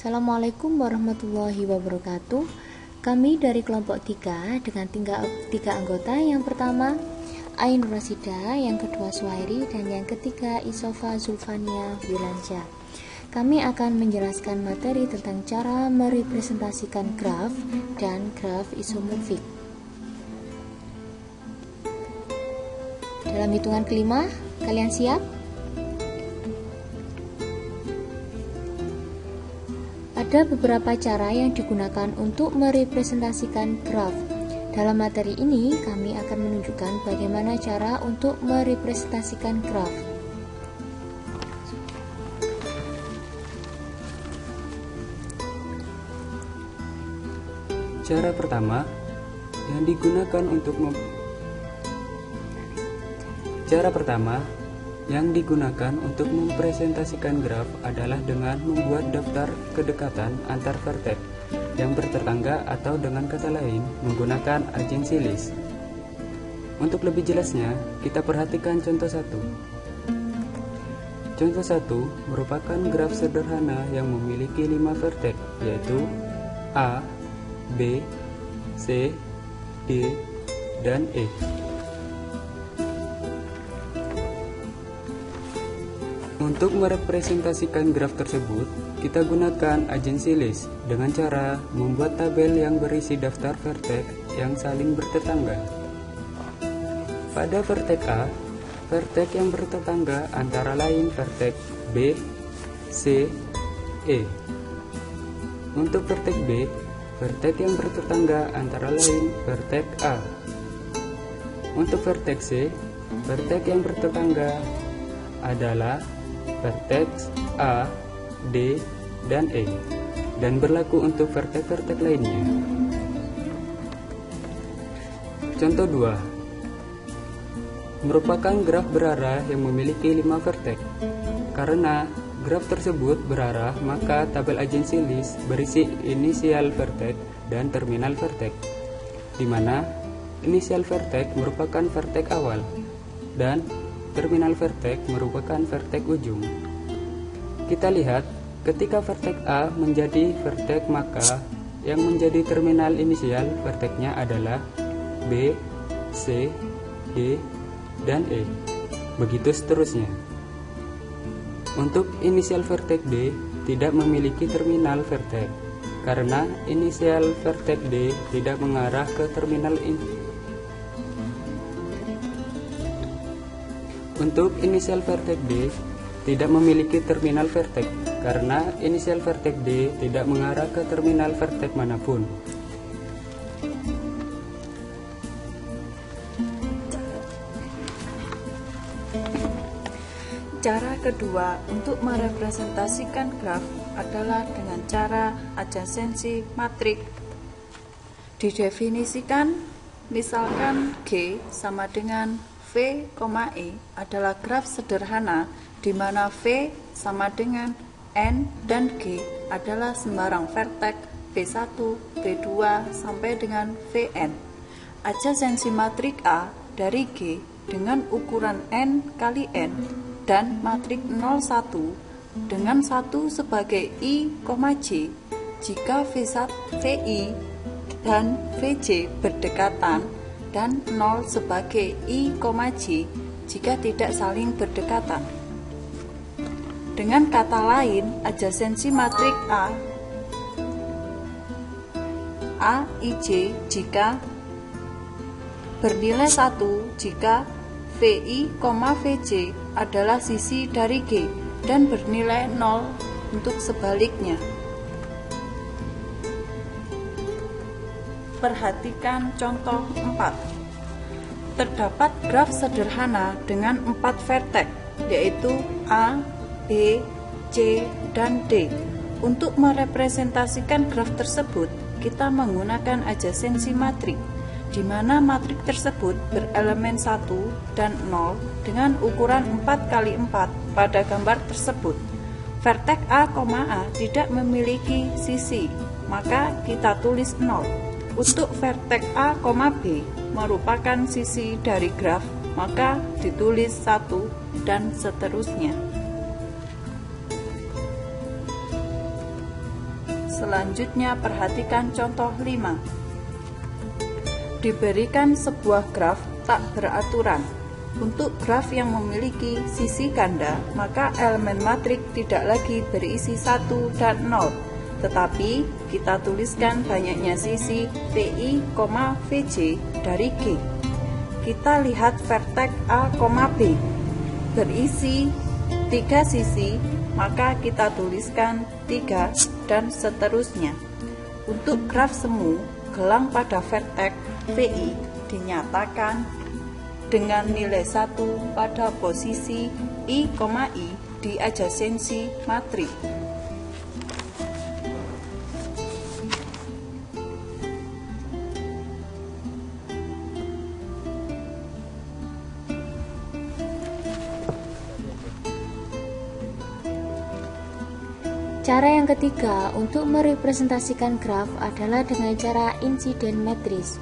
Assalamualaikum warahmatullahi wabarakatuh. Kami dari kelompok 3 dengan tiga anggota. Yang pertama Ain Rasida, yang kedua Suhairi, dan yang ketiga Isofa Zulfania Wilansyah. Kami akan menjelaskan materi tentang cara merepresentasikan graf dan graf isomorfik. Dalam hitungan kelima, kalian siap? Ada beberapa cara yang digunakan untuk merepresentasikan graf. Dalam materi ini, kami akan menunjukkan bagaimana cara untuk merepresentasikan graf. Cara pertama yang digunakan untuk mempresentasikan graf adalah dengan membuat daftar kedekatan antar vertex yang bertetangga, atau dengan kata lain menggunakan agency list. Untuk lebih jelasnya, kita perhatikan contoh 1. Contoh 1 merupakan graf sederhana yang memiliki 5 vertex, yaitu A, B, C, D, dan E. Untuk merepresentasikan graf tersebut, kita gunakan agency list dengan cara membuat tabel yang berisi daftar vertex yang saling bertetangga. Pada vertex A, vertex yang bertetangga antara lain vertex B, C, E. Untuk vertex B, vertex yang bertetangga antara lain vertex A. Untuk vertex C, vertex yang bertetangga adalah vertex A, D, dan E, dan berlaku untuk vertex-vertex lainnya. Contoh 2 merupakan graf berarah yang memiliki 5 vertex. Karena graf tersebut berarah, maka tabel agency list berisi inisial vertex dan terminal vertex, di mana inisial vertex merupakan vertex awal dan terminal vertex merupakan vertex ujung. Kita lihat, ketika vertex A menjadi vertex, maka yang menjadi terminal inisial vertexnya adalah B, C, D, dan E. Begitu seterusnya. Untuk inisial vertex D tidak memiliki terminal vertex, karena inisial vertex D tidak mengarah ke terminal Untuk inisial vertex D tidak memiliki terminal vertex, karena inisial vertex D tidak mengarah ke terminal vertex manapun. Cara kedua untuk merepresentasikan graf adalah dengan cara adjasensi matrik. Didefinisikan, misalkan G sama dengan V, E adalah graf sederhana di mana V sama dengan N dan G adalah sembarang vertex V1, V2 sampai dengan Vn. Adjasensi matrik A dari G dengan ukuran N kali N dan matrik 01 dengan 1 sebagai I, J jika V1, VI dan VJ berdekatan, dan 0 sebagai I, J jika tidak saling berdekatan. Dengan kata lain, adjasensi matrik A, IJ jika bernilai 1 jika VI, VJ adalah sisi dari G dan bernilai 0 untuk sebaliknya. Perhatikan contoh 4. Terdapat graf sederhana dengan 4 vertex, yaitu A, B, C, dan D. Untuk merepresentasikan graf tersebut, kita menggunakan adjasensi matrik, di mana matrik tersebut berelemen 1 dan 0 dengan ukuran 4 kali 4 pada gambar tersebut. Vertex A, tidak memiliki sisi, maka kita tulis 0. Untuk vertex A, B merupakan sisi dari graf, maka ditulis 1 dan seterusnya. Selanjutnya perhatikan contoh 5. Diberikan sebuah graf tak beraturan. Untuk graf yang memiliki sisi ganda, maka elemen matriks tidak lagi berisi 1 dan 0, tetapi kita tuliskan banyaknya sisi VI, VJ dari G. Kita lihat verteks A, B berisi 3 sisi, maka kita tuliskan 3 dan seterusnya. Untuk graf semu, gelang pada verteks VI dinyatakan dengan nilai 1 pada posisi I, di adjasensi matriks. Cara yang ketiga untuk merepresentasikan graf adalah dengan cara insiden matriks.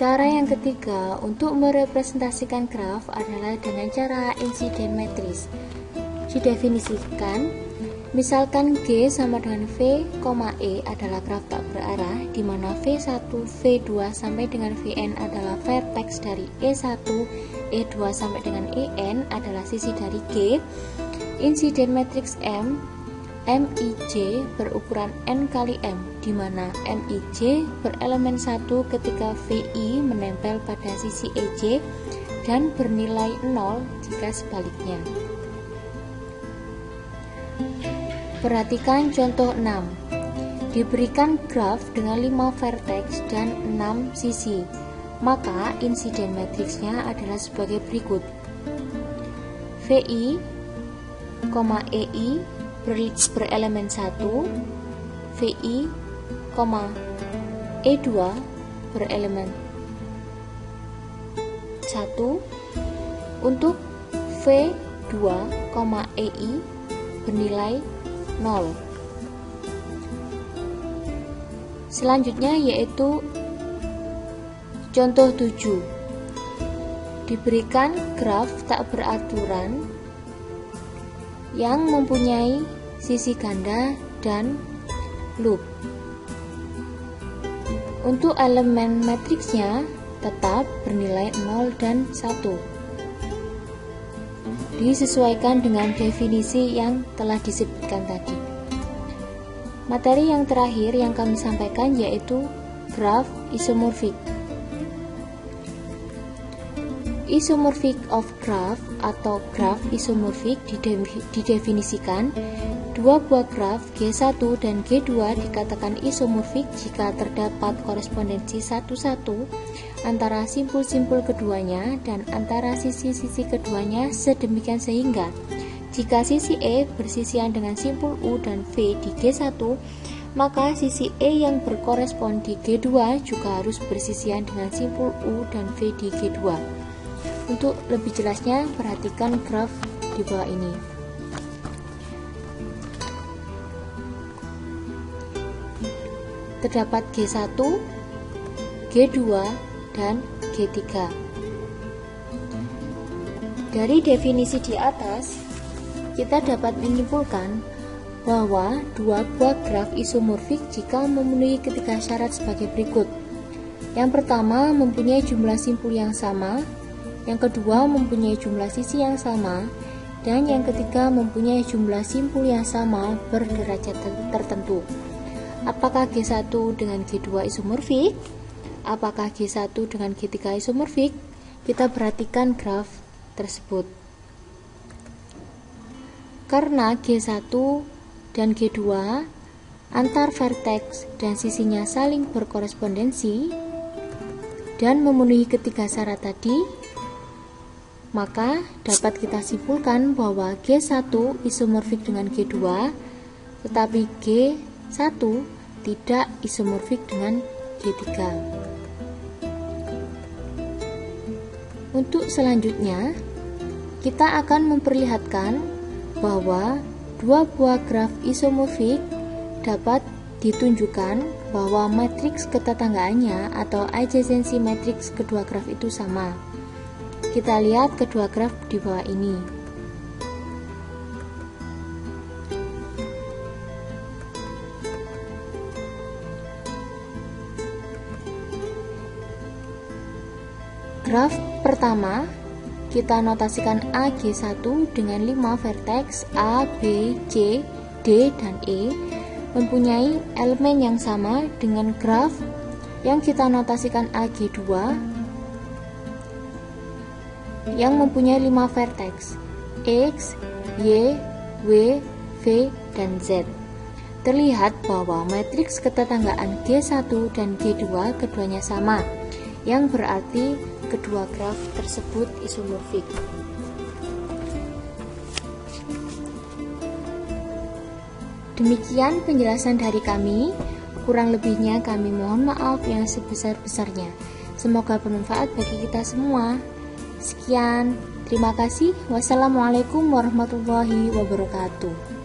Cara yang ketiga untuk merepresentasikan graf adalah dengan cara insiden matriks. Didefinisikan, misalkan G sama dengan V, E adalah graf tak berarah, di mana V1, V2 sampai dengan Vn adalah verteks dari E1, E2 sampai dengan En adalah sisi dari G. Insiden matriks M, MIJ berukuran N kali M, di mana MIJ berelemen 1 ketika VI menempel pada sisi EJ dan bernilai 0 jika sebaliknya. Perhatikan contoh 6. Diberikan graf dengan 5 verteks dan 6 sisi, maka insiden matriksnya adalah sebagai berikut. VI, EI berelemen 1, VI, E2 berelemen 1, untuk V2, EI bernilai 0. Selanjutnya yaitu contoh 7. Diberikan graf tak beraturan yang mempunyai sisi ganda dan loop. Untuk elemen matriksnya tetap bernilai 0 dan 1. Disesuaikan dengan definisi yang telah disebutkan tadi. Materi yang terakhir yang kami sampaikan yaitu graf isomorfik. Isomorphic of graph atau graf isomorfik didefinisikan, dua buah graf G1 dan G2 dikatakan isomorfik jika terdapat korespondensi 1-1 antara simpul-simpul keduanya dan antara sisi-sisi keduanya sedemikian sehingga jika sisi E bersisian dengan simpul U dan V di G1, maka sisi E yang berkorespon di G2 juga harus bersisian dengan simpul U dan V di G2. Untuk lebih jelasnya, perhatikan graf di bawah ini. Terdapat G1, G2, dan G3. Dari definisi di atas, kita dapat menyimpulkan bahwa dua buah graf isomorfik jika memenuhi ketiga syarat sebagai berikut. Yang pertama, mempunyai jumlah simpul yang sama. Yang kedua, mempunyai jumlah sisi yang sama. Dan yang ketiga mempunyai jumlah simpul yang sama berderajat tertentu. Apakah G1 dengan G2 isomorfik? Apakah G1 dengan G3 isomorfik? Kita perhatikan graf tersebut. Karena G1 dan G2 antar vertex dan sisinya saling berkorespondensi dan memenuhi ketiga syarat tadi, maka dapat kita simpulkan bahwa G1 isomorfik dengan G2, tetapi G1 tidak isomorfik dengan G3. Untuk selanjutnya, kita akan memperlihatkan bahwa dua buah graf isomorfik dapat ditunjukkan bahwa matriks ketetanggaannya atau adjacency matriks kedua graf itu sama. Kita lihat kedua graf di bawah ini. Graf pertama, kita notasikan AG1 dengan 5 vertex A, B, C, D, dan E mempunyai elemen yang sama dengan graf yang kita notasikan AG2 yang mempunyai 5 vertex X, Y, W, V, dan Z. Terlihat bahwa matriks ketetanggaan G1 dan G2 keduanya sama, yang berarti kedua graf tersebut isomorfik. Demikian penjelasan dari kami. Kurang lebihnya kami mohon maaf yang sebesar-besarnya. Semoga bermanfaat bagi kita semua. Sekian, terima kasih. Wassalamualaikum warahmatullahi wabarakatuh.